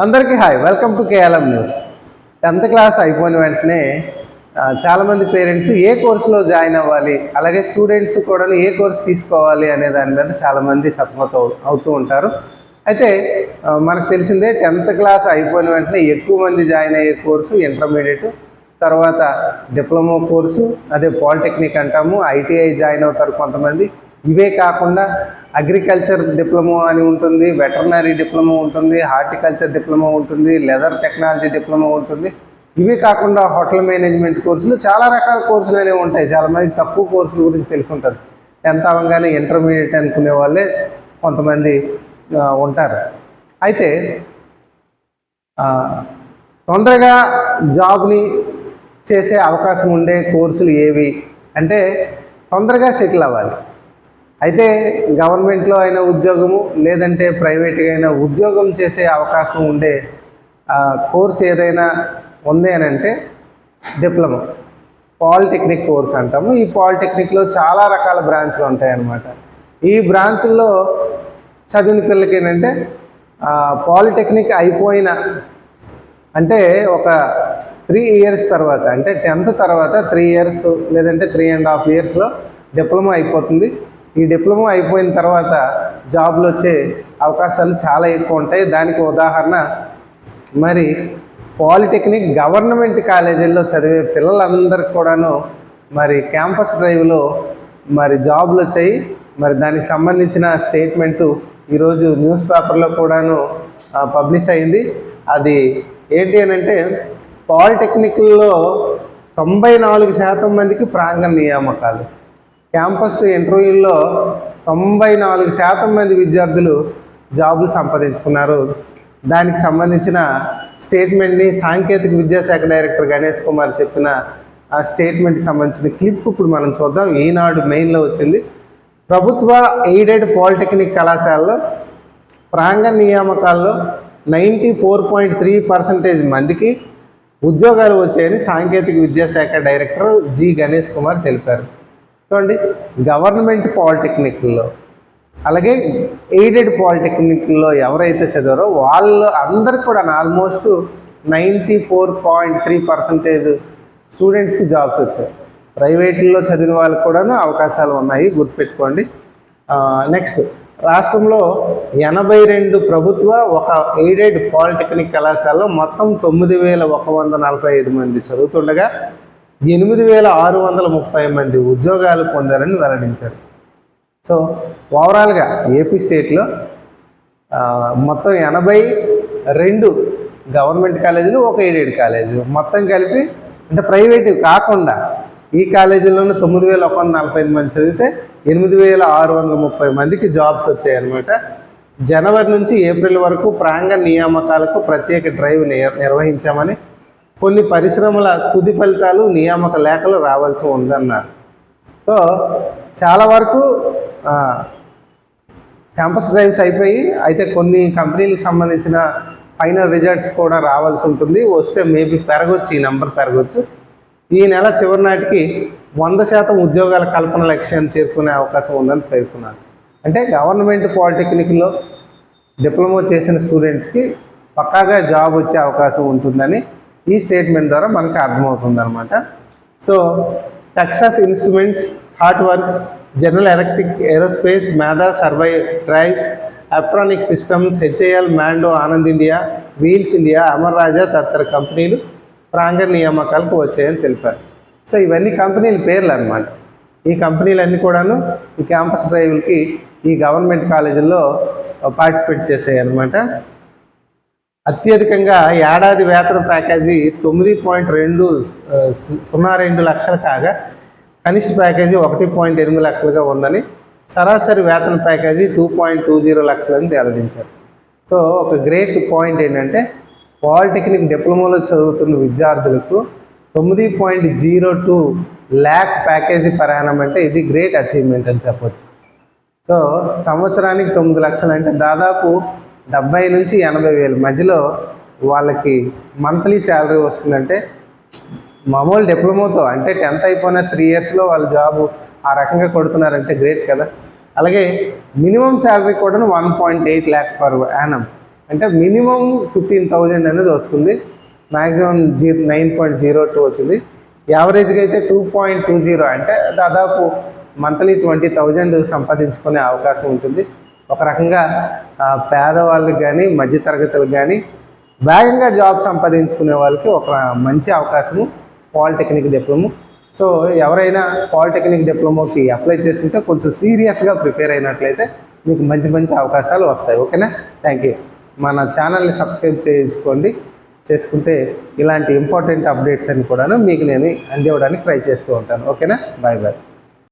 అందరికీ hi, welcome to KLM news. 10th class అయిపోయిన వెంటనే చాలామంది పేరెంట్స్ ఏ కోర్సులో జాయిన్ అవ్వాలి, అలాగే స్టూడెంట్స్ కూడా ఏ కోర్సు తీసుకోవాలి అనే దాని మీద చాలామంది సతమతం అవుతూ ఉంటారు. అయితే మనకు తెలిసిందే 10th క్లాస్ అయిపోయిన వెంటనే ఎక్కువ మంది జాయిన్ అయ్యే కోర్సు ఇంటర్మీడియట్, తర్వాత డిప్లొమా కోర్సు, అదే పాలిటెక్నిక్ అంటాము, ఐటీఐ జాయిన్ అవుతారు కొంతమంది. ఇవే కాకుండా అగ్రికల్చర్ డిప్లొమా అని ఉంటుంది, వెటర్నరీ డిప్లొమా ఉంటుంది, హార్టికల్చర్ డిప్లొమా ఉంటుంది, లెదర్ టెక్నాలజీ డిప్లొమా ఉంటుంది. ఇవే కాకుండా హోటల్ మేనేజ్మెంట్ కోర్సులు, చాలా రకాల కోర్సులు అనేవి ఉంటాయి. చాలామంది తక్కువ కోర్సుల గురించి తెలిసి ఉంటుంది. 10th అవ్వగానే ఇంటర్మీడియట్ అనుకునే వాళ్ళే కొంతమంది ఉంటారు. అయితే తొందరగా జాబ్ని చేసే అవకాశం ఉండే కోర్సులు ఏవి అంటే, తొందరగా సెటిల్ అవ్వాలి. అయితే గవర్నమెంట్లో అయినా ఉద్యోగము, లేదంటే ప్రైవేట్గా అయినా ఉద్యోగం చేసే అవకాశం ఉండే కోర్స్ ఏదైనా ఉంది అని అంటే డిప్లొమా, పాలిటెక్నిక్ కోర్స్ అంటాము. ఈ పాలిటెక్నిక్లో చాలా రకాల బ్రాంచ్లు ఉంటాయన్నమాట. ఈ బ్రాంచ్ల్లో చదివిన పిల్లలకి ఏంటంటే పాలిటెక్నిక్ అయిపోయిన అంటే ఒక 3 years తర్వాత, అంటే 10th తర్వాత 3 years లేదంటే 3.5 yearsలో డిప్లొమా అయిపోతుంది. ఈ డిప్లొమా అయిపోయిన తర్వాత జాబ్లు వచ్చే అవకాశాలు చాలా ఎక్కువ ఉంటాయి. దానికి ఉదాహరణ మరి పాలిటెక్నిక్ గవర్నమెంట్ కాలేజీల్లో చదివే పిల్లలందరికీ కూడాను మరి క్యాంపస్ డ్రైవ్లో మరి జాబ్లు వచ్చాయి. మరి దానికి సంబంధించిన స్టేట్మెంటు ఈరోజు న్యూస్ పేపర్లో కూడాను పబ్లిష్ అయింది. అది ఏంటి అని అంటే, పాలిటెక్నిక్లో 94% మందికి ప్రాంగణ నియామకాలు, క్యాంపస్ ఇంటర్వ్యూల్లో 94% మంది విద్యార్థులు జాబులు సంపాదించుకున్నారు. దానికి సంబంధించిన స్టేట్మెంట్ని సాంకేతిక విద్యాశాఖ డైరెక్టర్ గణేష్ కుమార్ చెప్పిన ఆ స్టేట్మెంట్కి సంబంధించిన క్లిప్ ఇప్పుడు మనం చూద్దాం. ఈనాడు మెయిన్లో వచ్చింది. ప్రభుత్వ ఎయిడెడ్ పాలిటెక్నిక్ కళాశాలలో ప్రాంగణ నియామకాల్లో 94.3% మందికి ఉద్యోగాలు వచ్చాయని సాంకేతిక విద్యాశాఖ డైరెక్టర్ జి గణేష్ కుమార్ తెలిపారు. చూడండి, గవర్నమెంట్ పాలిటెక్నిక్లో అలాగే ఎయిడెడ్ పాలిటెక్నిక్లో ఎవరైతే చదివారో వాళ్ళు అందరికి కూడా ఆల్మోస్ట్ 94.3% స్టూడెంట్స్కి జాబ్స్ వచ్చాయి. ప్రైవేట్లో చదివిన వాళ్ళకి కూడా అవకాశాలు ఉన్నాయి, గుర్తుపెట్టుకోండి. నెక్స్ట్, రాష్ట్రంలో 82 ప్రభుత్వ, ఒక ఎయిడెడ్ పాలిటెక్నిక్ కళాశాలలో మొత్తం 9,145 మంది చదువుతుండగా 8,630 మంది ఉద్యోగాలు పొందారని వెల్లడించారు. సో ఓవరాల్గా ఏపీ స్టేట్లో మొత్తం 82 గవర్నమెంట్ కాలేజీలు, ఒక ఎయిడెడ్ కాలేజీ, మొత్తం కలిపి అంటే ప్రైవేట్ కాకుండా ఈ కాలేజీలోనే 9,145 మంది చదివితే 8,630 మందికి జాబ్స్ వచ్చాయన్నమాట. జనవరి నుంచి ఏప్రిల్ వరకు ప్రాంగణ నియామకాలకు ప్రత్యేక డ్రైవ్ నిర్వహించామని, కొన్ని పరిశ్రమల తుది ఫలితాలు నియామక లేఖలు రావాల్సి ఉందన్నారు. సో చాలా వరకు క్యాంపస్ డ్రైవ్స్ అయిపోయి, అయితే కొన్ని కంపెనీలకు సంబంధించిన ఫైనల్ రిజల్ట్స్ కూడా రావాల్సి ఉంటుంది. వస్తే మేబీ పెరగవచ్చు, ఈ నెంబర్ పెరగవచ్చు. ఈ నెల చివరి నాటికి 100% ఉద్యోగాల కల్పన లక్ష్యాన్ని చేరుకునే అవకాశం ఉందని పేర్కొన్నారు. అంటే గవర్నమెంట్ పాలిటెక్నిక్లో డిప్లొమా చేసిన స్టూడెంట్స్కి పక్కాగా జాబ్ వచ్చే అవకాశం ఉంటుందని ఈ స్టేట్మెంట్ ద్వారా మనకు అర్థమవుతుంది అనమాట. So Texas Instruments, heart works, general electric, aerospace, Medha servo drives, electronic systems, HAL, Mando, Anand India, wheels India, Amar Raja తదితర కంపెనీలు ప్రాంగణ నియామకాలకు వచ్చాయని తెలిపారు. సో ఇవన్నీ కంపెనీల పేర్లు అనమాట. ఈ కంపెనీలన్నీ కూడాను ఈ క్యాంపస్ డ్రైవ్లకి ఈ గవర్నమెంట్ కాలేజీల్లో పార్టిసిపేట్ చేసాయి అన్నమాట. అత్యధికంగా ఏడాది వేతన ప్యాకేజీ 9.202 లక్షలు కాగా, కనిష్ట ప్యాకేజీ 1.8 లక్షలుగా ఉందని, సరాసరి వేతన ప్యాకేజీ 2.20 లక్షలని వెల్లడించారు. సో ఒక గ్రేట్ పాయింట్ ఏంటంటే, పాలిటెక్నిక్ డిప్లొమాలో చదువుతున్న విద్యార్థులకు 9.02 lakh ప్యాకేజీ ప్రయాణం అంటే ఇది గ్రేట్ అచీవ్మెంట్ అని చెప్పొచ్చు. సో సంవత్సరానికి 9 లక్షలు అంటే దాదాపు 70 నుంచి 80 వేల మధ్యలో వాళ్ళకి మంత్లీ శాలరీ వస్తుందంటే, మామూలు డిప్లొమాతో అంటే 10th అయిపోయిన 3 yearsలో వాళ్ళ జాబు ఆ రకంగా కొడుతున్నారంటే గ్రేట్ కదా. అలాగే మినిమం శాలరీ కూడా 1.8 lakh per annum. అంటే మినిమం 15,000 అనేది వస్తుంది. మ్యాక్సిమం 9.02 వచ్చింది. యావరేజ్గా అయితే 2.20 అంటే దాదాపు మంత్లీ 20,000 సంపాదించుకునే అవకాశం ఉంటుంది. ఒక రకంగా పేదవాళ్ళకి కానీ మధ్యతరగతులకు కానీ వేగంగా జాబ్ సంపాదించుకునే వాళ్ళకి ఒక మంచి అవకాశము పాలిటెక్నిక్ డిప్లొమా. సో ఎవరైనా పాలిటెక్నిక్ డిప్లొమాకి అప్లై చేస్తుంటే కొంచెం సీరియస్గా ప్రిపేర్ అయినట్లయితే మీకు మంచి మంచి అవకాశాలు వస్తాయి. ఓకేనా? Thank you. మన ఛానల్ని సబ్స్క్రైబ్ చేసుకుంటే ఇలాంటి ఇంపార్టెంట్ అప్డేట్స్ అని కూడాను మీకు నేను అందివ్వడానికి ట్రై చేస్తూ ఉంటాను. ఓకేనా? Bye bye.